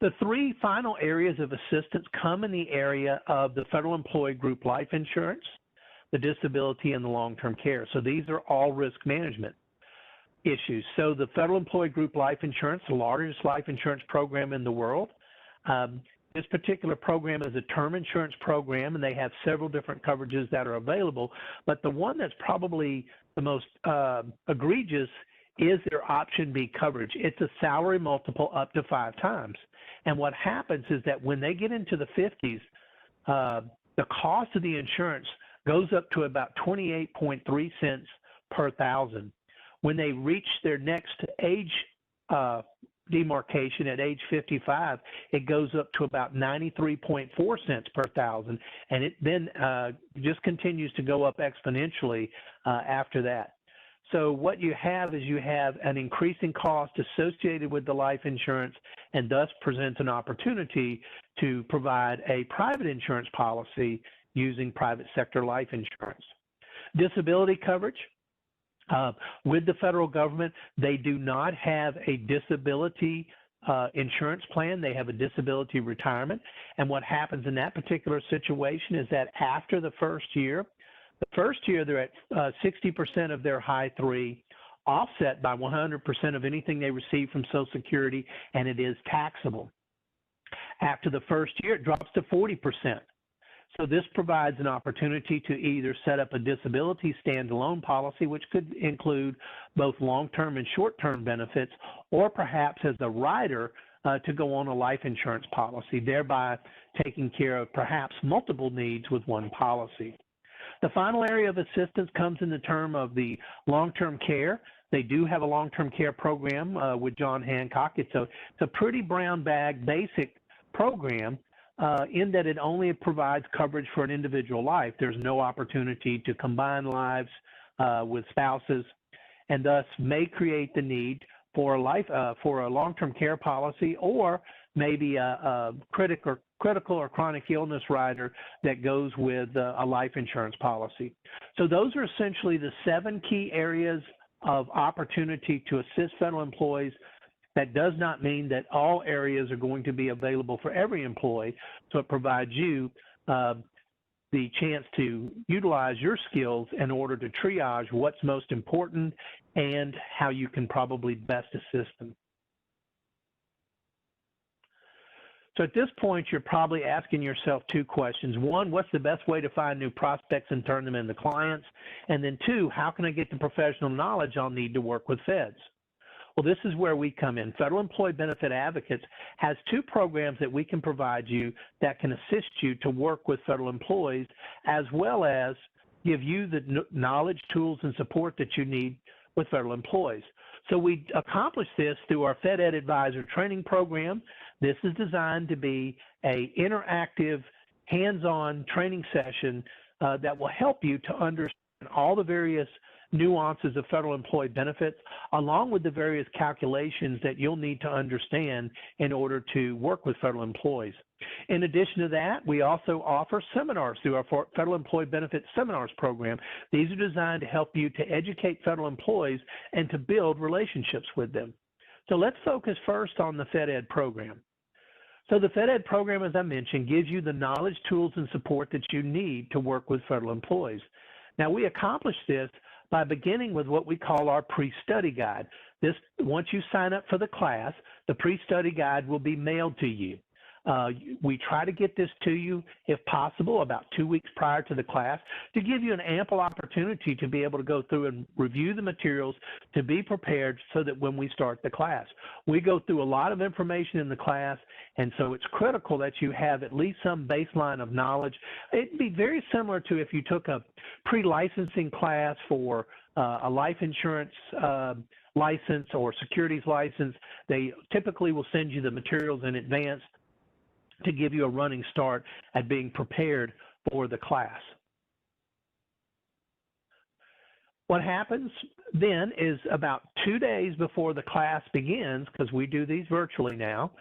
The three final areas of assistance come in the area of the federal employee group life insurance, the disability, and the long-term care. So these are all risk management issues. So the federal employee group life insurance, the largest life insurance program in the world. This particular program is a term insurance program, and they have several different coverages that are available. But the one that's probably the most egregious is their option B coverage. It's a salary multiple up to 5 times. And what happens is that when they get into the 50s, the cost of the insurance goes up to about 28.3 cents per thousand. When they reach their next age demarcation at age 55, it goes up to about 93.4 cents per thousand, and it then just continues to go up exponentially after that. So what you have is you have an increasing cost associated with the life insurance, and thus presents an opportunity to provide a private insurance policy using private sector life insurance. Disability coverage. With the federal government, they do not have a disability insurance plan. They have a disability retirement. And what happens in that particular situation is that after the first year they're at 60% of their high 3, offset by 100% of anything they receive from Social Security, and it is taxable. After the first year, it drops to 40%. So this provides an opportunity to either set up a disability standalone policy, which could include both long-term and short-term benefits, or perhaps as a rider to go on a life insurance policy, thereby taking care of perhaps multiple needs with one policy. The final area of assistance comes in the term of the long-term care. They do have a long-term care program with John Hancock. It's a pretty brown bag basic program, in that it only provides coverage for an individual life. There's no opportunity to combine lives with spouses, and thus may create the need for a long-term care policy, or maybe a critical or chronic illness rider that goes with a life insurance policy. So those are essentially the 7 key areas of opportunity to assist federal employees. That does not mean that all areas are going to be available for every employee, so it provides you the chance to utilize your skills in order to triage what's most important and how you can probably best assist them. So at this point, you're probably asking yourself 2 questions. 1, what's the best way to find new prospects and turn them into clients? And then 2, how can I get the professional knowledge I'll need to work with feds? Well, this is where we come in. Federal Employee Benefit Advocates has 2 programs that we can provide you that can assist you to work with federal employees, as well as give you the knowledge, tools, and support that you need with federal employees. So we accomplish this through our FedEd Advisor training program. This is designed to be an interactive, hands-on training session that will help you to understand all the various nuances of federal employee benefits, along with the various calculations that you'll need to understand in order to work with federal employees. In addition to that, we also offer seminars through our Federal Employee Benefit Seminars program. These are designed to help you to educate federal employees and to build relationships with them. So let's focus first on the FedEd program. So the FedEd program, as I mentioned, gives you the knowledge, tools, and support that you need to work with federal employees. Now, we accomplish this by beginning with what we call our pre-study guide. Once you sign up for the class, the pre-study guide will be mailed to you. We try to get this to you, if possible, about 2 weeks prior to the class, to give you an ample opportunity to be able to go through and review the materials, to be prepared so that when we start the class. We go through a lot of information in the class, and so it's critical that you have at least some baseline of knowledge. It'd be very similar to if you took a pre-licensing class for a life insurance license or securities license. They typically will send you the materials in advance to give you a running start at being prepared for the class. What happens then is about 2 days before the class begins, because we do these virtually now,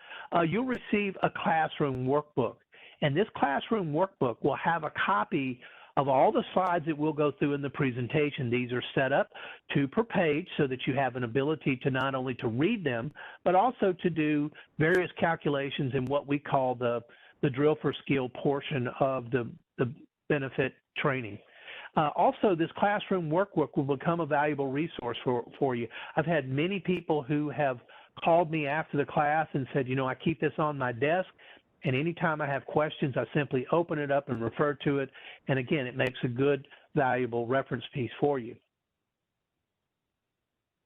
you'll receive a classroom workbook. And this classroom workbook will have a copy Of all the slides that we'll go through in the presentation, these are set up 2 per page so that you have an ability to not only to read them, but also to do various calculations in what we call the drill for skill portion of the benefit training. Also, this classroom workbook will become a valuable resource for you. I've had many people who have called me after the class and said, you know, I keep this on my desk, and anytime I have questions, I simply open it up and refer to it. And again, it makes a good, valuable reference piece for you.